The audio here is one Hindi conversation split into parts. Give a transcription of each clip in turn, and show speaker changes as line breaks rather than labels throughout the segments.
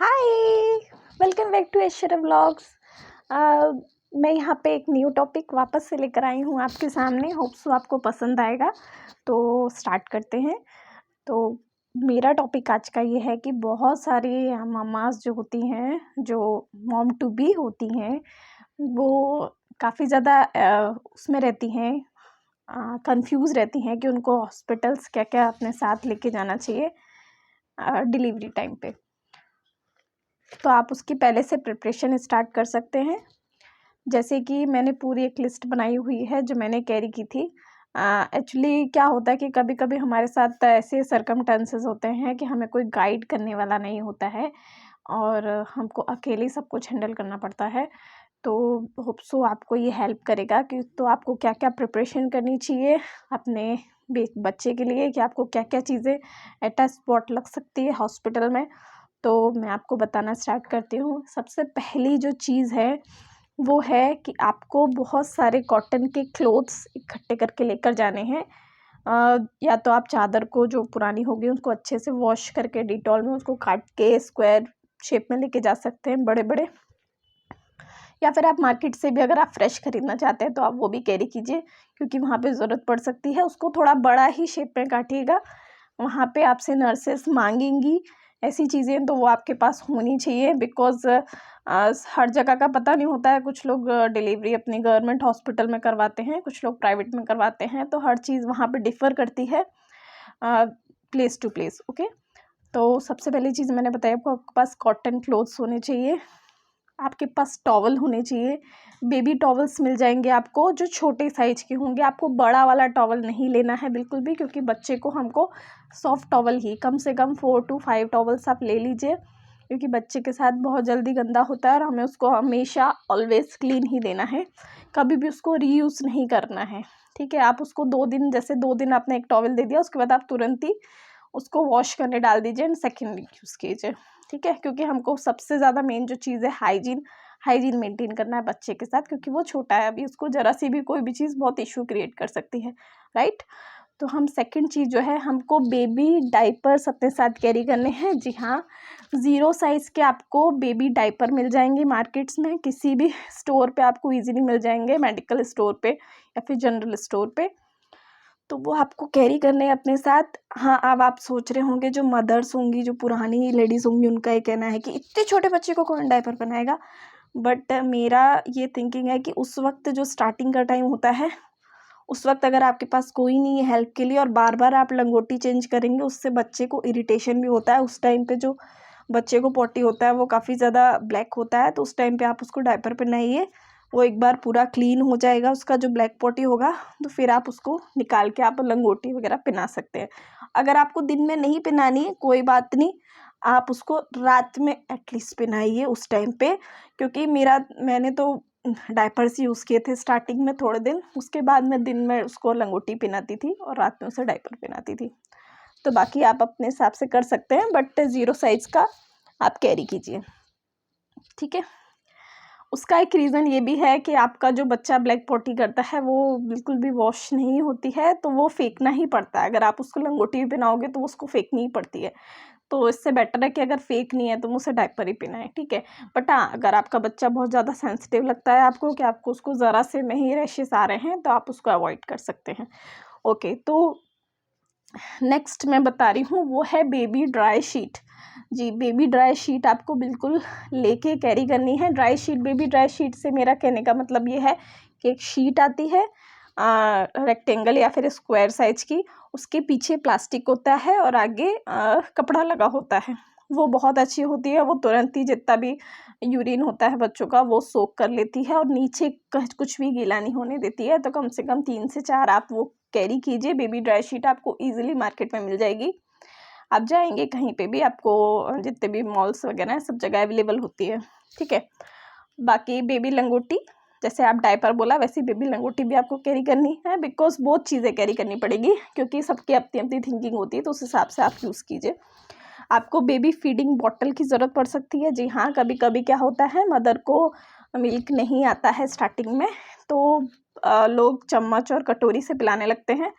Hi, welcome back to Aishwarya vlogs. मैं यहाँ पे एक न्यू टॉपिक वापस से लेकर आई हूँ आपके सामने। होप सो आपको पसंद आएगा। तो स्टार्ट करते हैं। तो मेरा टॉपिक आज का ये है कि बहुत सारी ममास जो होती हैं, जो मॉम टू बी होती हैं, वो काफ़ी ज़्यादा उसमें रहती हैं, कंफ्यूज रहती हैं कि उनको हॉस्पिटल्स क्या क्या अपने साथ लेके जाना चाहिए डिलीवरी टाइम पे। तो आप उसकी पहले से प्रिपरेशन स्टार्ट कर सकते हैं। जैसे कि मैंने पूरी एक लिस्ट बनाई हुई है जो मैंने कैरी की थी। एक्चुअली क्या होता है कि कभी कभी हमारे साथ ऐसे सरकमस्टेंसेस होते हैं कि हमें कोई गाइड करने वाला नहीं होता है और हमको अकेले सब कुछ हैंडल करना पड़ता है। तो होप सो आपको ये हेल्प करेगा कि तो आपको क्या क्या प्रिपरेशन करनी चाहिए अपने बच्चे के लिए, कि आपको क्या क्या चीज़ें एट अ स्पॉट लग सकती है हॉस्पिटल में। तो मैं आपको बताना स्टार्ट करती हूँ। सबसे पहली जो चीज़ है वो है कि आपको बहुत सारे कॉटन के क्लोथ्स इकट्ठे करके लेकर जाने हैं। या तो आप चादर को जो पुरानी होगी उसको अच्छे से वॉश करके डिटॉल में उसको काट के स्क्वायर शेप में लेके जा सकते हैं बड़े बड़े, या फिर आप मार्केट से भी अगर आप फ्रेश खरीदना चाहते हैं तो आप वो भी कैरी कीजिए, क्योंकि वहाँ पे ज़रूरत पड़ सकती है। उसको थोड़ा बड़ा ही शेप में काटिएगा। वहाँ पे आपसे नर्सेस मांगेंगी ऐसी चीज़ें, तो वो आपके पास होनी चाहिए। बिकॉज़ हर जगह का पता नहीं होता है। कुछ लोग डिलीवरी अपने गवर्नमेंट हॉस्पिटल में करवाते हैं, कुछ लोग प्राइवेट में करवाते हैं, तो हर चीज़ वहाँ पे डिफ़र करती है प्लेस टू प्लेस। ओके, तो सबसे पहली चीज़ मैंने बताया आपको, आपके पास कॉटन क्लोथ्स होने चाहिए, आपके पास टॉवल होने चाहिए। बेबी टॉवल्स मिल जाएंगे आपको जो छोटे साइज के होंगे। आपको बड़ा वाला टॉवल नहीं लेना है बिल्कुल भी, क्योंकि बच्चे को हमको सॉफ्ट टॉवल ही कम से कम 4 to 5 टॉवल्स आप ले लीजिए, क्योंकि बच्चे के साथ बहुत जल्दी गंदा होता है और हमें उसको हमेशा ऑलवेज क्लीन ही देना है, कभी भी उसको रीयूज़ नहीं करना है। ठीक है, आप उसको 2 दिन, जैसे 2 दिन आपने एक टॉवल दे दिया, उसके बाद आप तुरंत ही उसको वॉश करने डाल दीजिए एंड सेकेंड यूज़ कीजिए। ठीक है, क्योंकि हमको सबसे ज़्यादा मेन जो चीज़ है हाइजीन मेंटेन करना है बच्चे के साथ, क्योंकि वो छोटा है अभी, उसको ज़रा सी भी कोई भी चीज़ बहुत इशू क्रिएट कर सकती है, राइट। तो हम सेकंड चीज़ जो है, हमको बेबी डाइपर्स अपने साथ कैरी करने हैं। जी हाँ, 0 साइज़ के आपको बेबी डाइपर मिल जाएंगे मार्केट्स में, किसी भी स्टोर पे आपको ईजिली मिल जाएंगे, मेडिकल स्टोर पे या फिर जनरल स्टोर पे। तो वो आपको कैरी करने हैं अपने साथ। हाँ, अब आप सोच रहे होंगे, जो मदर्स होंगी, जो पुरानी लेडीज़ होंगी, उनका ये कहना है कि इतने छोटे बच्चे को कौन डायपर पहनाएगा। बट मेरा ये थिंकिंग है कि उस वक्त जो स्टार्टिंग का टाइम होता है, उस वक्त अगर आपके पास कोई नहीं है हेल्प के लिए और बार बार आप लंगोटी चेंज करेंगे, उससे बच्चे को इरिटेशन भी होता है। उस टाइम पे जो बच्चे को पॉटी होता है वो काफ़ी ज़्यादा ब्लैक होता है, तो उस टाइम पे आप उसको डायपर पहनाइए। वो एक बार पूरा क्लीन हो जाएगा उसका जो ब्लैक पॉटी होगा, तो फिर आप उसको निकाल के आप लंगोटी वगैरह पहना सकते हैं। अगर आपको दिन में नहीं पहनानी है कोई बात नहीं, आप उसको रात में एटलीस्ट पहनाइए उस टाइम पे। क्योंकि मैंने तो डायपर्स यूज़ किए थे स्टार्टिंग में थोड़े दिन, उसके बाद मैं दिन में उसको लंगोटी पहनाती थी और रात में उसे डायपर पहनाती थी। तो बाकी आप अपने हिसाब से कर सकते हैं, बट 0 साइज़ का आप कैरी कीजिए। ठीक है, उसका एक रीज़न ये भी है कि आपका जो बच्चा ब्लैक पॉटी करता है वो बिल्कुल भी वॉश नहीं होती है, तो वो फेंकना ही पड़ता है। अगर आप उसको लंगोटी भी पहनाओगे तो उसको फेंकनी ही पड़ती है। तो इससे बेटर है कि अगर फेंकनी है तो उसे डायपर ही पहनाएं। ठीक है, बट हाँ, अगर आपका बच्चा बहुत ज़्यादा सेंसिटिव लगता है आपको, कि आपको उसको ज़रा से में ही रैशेस आ रहे हैं, तो आप उसको अवॉइड कर सकते हैं। ओके, तो नेक्स्ट मैं बता रही हूँ वो है बेबी ड्राई शीट। जी, बेबी ड्राई शीट आपको बिल्कुल लेके कैरी करनी है। Dry sheet, baby dry sheet से मेरा कहने का मतलब ये है कि एक शीट आती है रेक्टेंगल या फिर स्क्वायर साइज की, उसके पीछे प्लास्टिक होता है और आगे कपड़ा लगा होता है। वो बहुत अच्छी होती है, वो तुरंत ही जितना भी यूरिन होता है बच्चों का वो सोख कर लेती है और नीचे कुछ भी गीला नहीं होने देती है। तो कम से कम 3 से 4 आप वो कैरी कीजिए। बेबी ड्राई शीट आपको ईजिली मार्केट में मिल जाएगी। आप जाएंगे कहीं पे भी, आपको जितने भी मॉल्स वगैरह हैं सब जगह अवेलेबल होती है। ठीक है, बाकी बेबी लंगोटी, जैसे आप डायपर बोला वैसे बेबी लंगोटी भी आपको कैरी करनी है। बिकॉज बहुत चीज़ें कैरी करनी पड़ेगी, क्योंकि सबकी अपनी अपनी थिंकिंग होती है, तो उस हिसाब से आप यूज़ कीजिए। आपको बेबी फीडिंग बॉटल की ज़रूरत पड़ सकती है। जी हाँ, कभी कभी क्या होता है, मदर को मिल्क नहीं आता है स्टार्टिंग में, तो लोग चम्मच और कटोरी से पिलाने लगते हैं।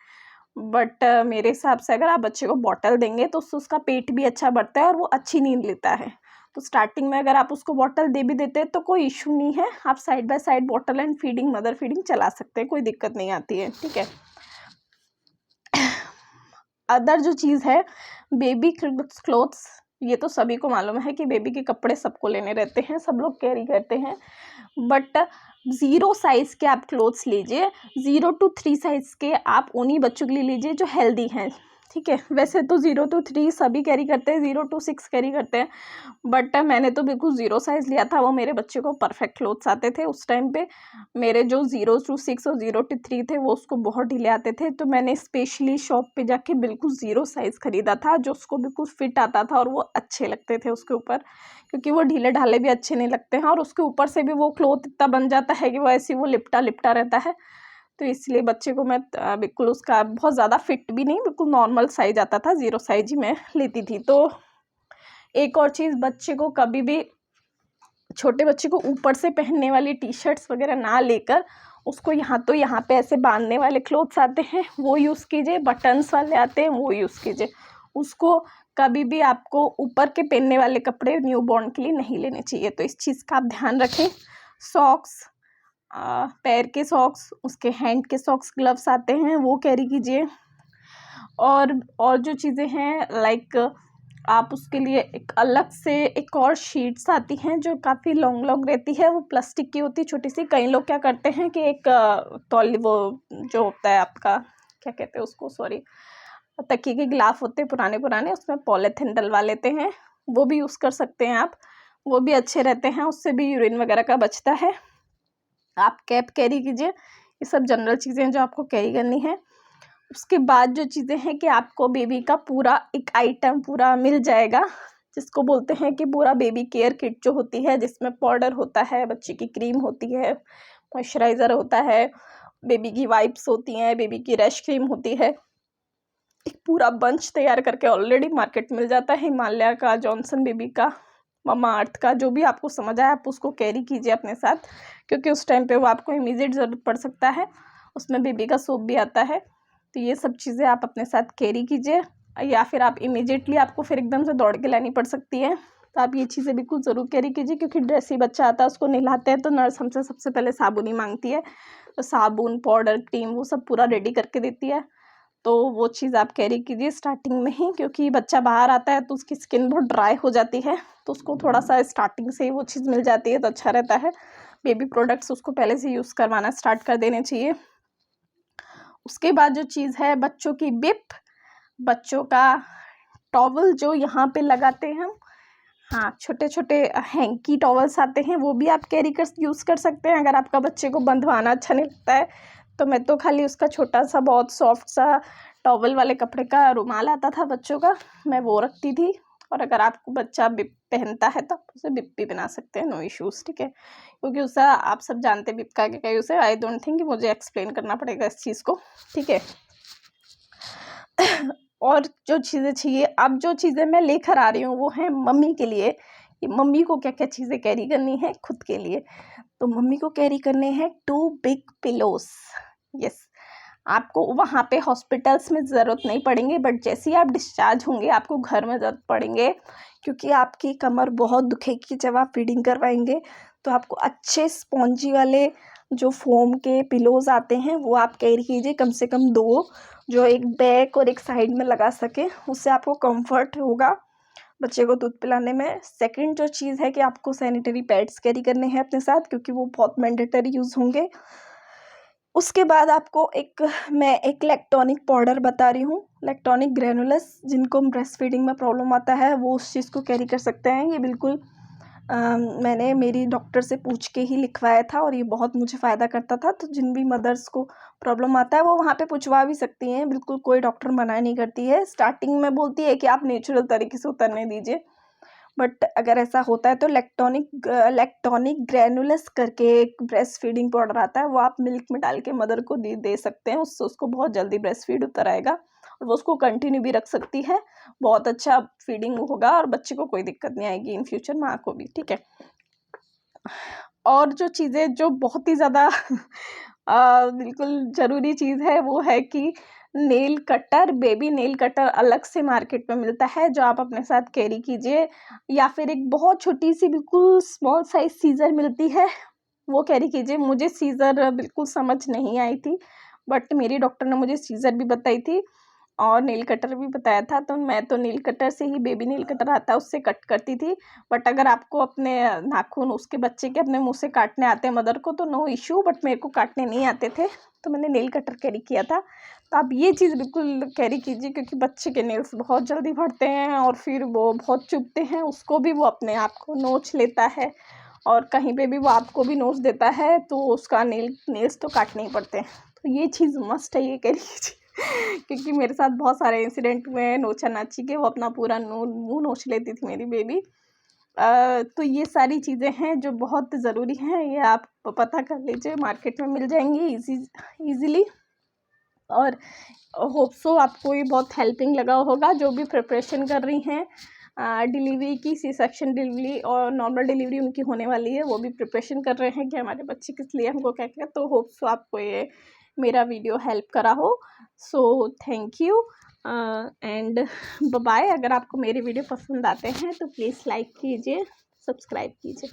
बट मेरे हिसाब से अगर आप बच्चे को बॉटल देंगे तो उससे उसका पेट भी अच्छा बढ़ता है और वो अच्छी नींद लेता है। तो स्टार्टिंग में अगर आप उसको बॉटल दे भी देते हैं तो कोई इशू नहीं है, आप side by side bottle and feeding, mother feeding चला सकते हैं, कोई दिक्कत नहीं आती है, ठीक है। अदर जो चीज़ है बेबी क्लोथ्स, ये तो सभी को मालूम है कि बेबी के कपड़े सबको लेने रहते हैं, सब लोग कैरी करते हैं, बट 0 साइज़ के आप क्लोथ्स लीजिए, 0 to 3 साइज़ के आप उन्हीं बच्चों के लिए लीजिए जो हेल्दी हैं, ठीक है। वैसे तो 0 to 3 सभी कैरी करते हैं, 0 to 6 कैरी करते हैं, बट मैंने तो बिल्कुल 0 साइज़ लिया था, वो मेरे बच्चे को परफेक्ट क्लोथ्स आते थे उस टाइम पे। मेरे जो 0 to 6 और 0 to 3 थे वो उसको बहुत ढीले आते थे, तो मैंने स्पेशली शॉप पे जाके बिल्कुल 0 साइज़ ख़रीदा था जो उसको बिल्कुल फिट आता था और वो अच्छे लगते थे उसके ऊपर, क्योंकि वो ढीले ढाले भी अच्छे नहीं लगते हैं और उसके ऊपर से भी वो क्लोथ इतना बन जाता है कि वो ऐसे वो लिपटा लिपटा रहता है। तो इसलिए बच्चे को मैं बिल्कुल उसका बहुत ज़्यादा फिट भी नहीं, बिल्कुल नॉर्मल साइज़ आता था, 0 साइज़ ही मैं लेती थी। तो एक और चीज़, बच्चे को कभी भी, छोटे बच्चे को ऊपर से पहनने वाली टी शर्ट्स वगैरह ना लेकर उसको यहाँ पे ऐसे बांधने वाले क्लोथ्स आते हैं वो यूज़ कीजिए, बटन्स वाले आते हैं वो यूज़ कीजिए। उसको कभी भी आपको ऊपर के पहनने वाले कपड़े न्यूबॉर्न के लिए नहीं लेने चाहिए, तो इस चीज़ का आप ध्यान रखें। सॉक्स, पैर के सॉक्स, उसके हैंड के सॉक्स, ग्लव्स आते हैं वो कैरी कीजिए। और जो चीज़ें हैं लाइक आप उसके लिए एक अलग से एक और शीट्स आती हैं जो काफ़ी लॉन्ग लॉन्ग रहती है, वो प्लास्टिक की होती है छोटी सी। कई लोग क्या करते हैं कि एक वो जो होता है आपका, क्या कहते हैं उसको, सॉरी, तकिए के गिलाफ होते हैं पुराने पुराने, उसमें पॉलीथिन डलवा लेते हैं, वो भी यूज़ कर सकते हैं आप, वो भी अच्छे रहते हैं, उससे भी यूरिन वगैरह का बचता है। आप कैप कैरी कीजिए, ये सब जनरल चीज़ें हैं जो आपको कैरी करनी है। उसके बाद जो चीज़ें हैं कि आपको बेबी का पूरा एक आइटम पूरा मिल जाएगा, जिसको बोलते हैं कि पूरा बेबी केयर किट जो होती है, जिसमें पाउडर होता है, बच्चे की क्रीम होती है, मॉइस्चराइज़र होता है, बेबी की वाइप्स होती हैं, बेबी की रैश क्रीम होती है, एक पूरा बंच तैयार करके ऑलरेडी मार्केट मिल जाता है, हिमालय का, जॉनसन बेबी का, ममा अर्थ का, जो भी आपको समझ आए आप उसको कैरी कीजिए अपने साथ, क्योंकि उस टाइम पे वो आपको इमीडिएट ज़रूरत पड़ सकता है। उसमें बेबी का सोप भी आता है, तो ये सब चीज़ें आप अपने साथ कैरी कीजिए, या फिर आप इमीडिएटली आपको फिर एकदम से दौड़ के लानी पड़ सकती है, तो आप ये चीज़ें बिल्कुल ज़रूर कैरी कीजिए, क्योंकि ड्रेस ही बच्चा आता है उसको नहलाते हैं तो नर्स हमसे सबसे पहले साबुन ही मांगती है, तो साबुन, पाउडर, क्रीम वो सब पूरा रेडी करके देती है, तो वो चीज़ आप कैरी कीजिए स्टार्टिंग में ही, क्योंकि बच्चा बाहर आता है तो उसकी स्किन बहुत ड्राई हो जाती है, तो उसको थोड़ा सा स्टार्टिंग से ही वो चीज़ मिल जाती है तो अच्छा रहता है। बेबी प्रोडक्ट्स उसको पहले से यूज़ करवाना स्टार्ट कर देने चाहिए। उसके बाद जो चीज़ है बच्चों की बिप, बच्चों का टॉवल जो यहाँ पे लगाते हैं हम, हाँ, छोटे छोटे हैंकी टॉवल्स आते हैं वो भी आप कैरी कर यूज़ कर सकते हैं। अगर आपका बच्चे को बंधवाना अच्छा नहीं लगता है तो मैं तो खाली उसका छोटा सा बहुत सॉफ्ट सा टॉवल वाले कपड़े का रुमाल आता था बच्चों का, मैं वो रखती थी। और अगर आपको बच्चा बिप पहनता है तो आप उसे बिप भी बना सकते हैं, नो इश्यूज़, ठीक है, क्योंकि उसका आप सब जानते हैं बिप का क्या यूज़ है। आई डोंट थिंक कि मुझे एक्सप्लेन करना पड़ेगा इस चीज़ को, ठीक है। और जो चीज़ें चाहिए, अब जो चीज़ें मैं लेकर आ रही हूँ वो है मम्मी के लिए, कि मम्मी को क्या क्या चीज़ें कैरी करनी है खुद के लिए। तो मम्मी को कैरी करने हैं 2 बिग पिलोस। यस, आपको वहाँ पे हॉस्पिटल्स में ज़रूरत नहीं पड़ेंगे, बट जैसे ही आप डिस्चार्ज होंगे आपको घर में ज़रूरत पड़ेंगे, क्योंकि आपकी कमर बहुत दुखेगी जब आप फीडिंग करवाएंगे। तो आपको अच्छे स्पॉन्जी वाले जो फोम के पिलोज़ आते हैं वो आप कैरी कीजिए, कम से कम 2, जो एक बैक और एक साइड में लगा सके, उससे आपको कंफर्ट होगा बच्चे को दूध पिलाने में। सेकंड जो चीज़ है कि आपको सैनिटरी पैड्स कैरी करने हैं अपने साथ, क्योंकि वो बहुत मैंडेटरी यूज़ होंगे। उसके बाद आपको मैं एक लैक्टोनिक पाउडर बता रही हूँ, लैक्टोनिक ग्रैनुलस, जिनको ब्रेस्ट फीडिंग में प्रॉब्लम आता है वो उस चीज़ को कैरी कर सकते हैं। ये बिल्कुल मैंने मेरी डॉक्टर से पूछ के ही लिखवाया था और ये बहुत मुझे फ़ायदा करता था। तो जिन भी मदर्स को प्रॉब्लम आता है वो वहाँ पे पूछवा भी सकती हैं, बिल्कुल कोई डॉक्टर मना नहीं करती है। स्टार्टिंग में बोलती है कि आप नेचुरल तरीके से उतरने दीजिए, बट अगर ऐसा होता है तो लैक्टोनिक ग्रैनुलस करके एक ब्रेस्ट फीडिंग पाउडर आता है, वो आप मिल्क में डाल के मदर को दे सकते हैं, उससे उसको बहुत जल्दी ब्रेस्ट फीड उतर आएगा और वो उसको कंटिन्यू भी रख सकती है, बहुत अच्छा फीडिंग होगा और बच्चे को कोई दिक्कत नहीं आएगी इन फ्यूचर, माँ को भी, ठीक है। और जो चीज़ें जो बहुत ही ज़्यादा बिल्कुल ज़रूरी चीज़ है वो है कि nail cutter, baby nail cutter अलग से मार्केट में मिलता है जो आप अपने साथ कैरी कीजिए, या फिर एक बहुत छोटी सी बिल्कुल स्मॉल साइज सीज़र मिलती है, वो कैरी कीजिए। मुझे सीज़र बिल्कुल समझ नहीं आई थी, बट मेरी डॉक्टर ने मुझे सीज़र भी बताई थी और नेल कटर भी बताया था, तो मैं तो नेल कटर से ही, बेबी नेल कटर आता है उससे कट करती थी। बट अगर आपको अपने नाखून उसके बच्चे के अपने मुंह से काटने आते हैं मदर को तो नो इशू, बट मेरे को काटने नहीं आते थे तो मैंने नेल कटर कैरी किया था। तो आप ये चीज़ बिल्कुल कैरी कीजिए, क्योंकि बच्चे के नेल्स बहुत जल्दी बढ़ते हैं और फिर वो बहुत चुभते हैं, उसको भी वो अपने आप को नोच लेता है और कहीं पे भी वो आपको भी नोच देता है, तो उसका नेल्स तो काटने ही पड़ते हैं। तो ये चीज़ मस्ट है, ये कैरी कीजिए क्योंकि मेरे साथ बहुत सारे इंसिडेंट हुए हैं नोचा नाची के, वो अपना पूरा मुंह नोच लेती थी मेरी बेबी। तो ये सारी चीज़ें हैं जो बहुत ज़रूरी हैं, ये आप पता कर लीजिए, मार्केट में मिल जाएंगी ईजीली। और होप सो आपको ये बहुत हेल्पिंग लगा होगा जो भी प्रिपरेशन कर रही हैं डिलीवरी की, सी सेक्शन डिलीवरी और नॉर्मल डिलीवरी उनकी होने वाली है, वो भी प्रिपरेशन कर रहे हैं कि हमारे बच्चे किस लिए हमको क्या क्या। तो होप सो आपको ये मेरा वीडियो हेल्प करा हो। So thank you and bye. अगर आपको मेरे वीडियो पसंद आते हैं तो प्लीज़ लाइक कीजिए, सब्सक्राइब कीजिए।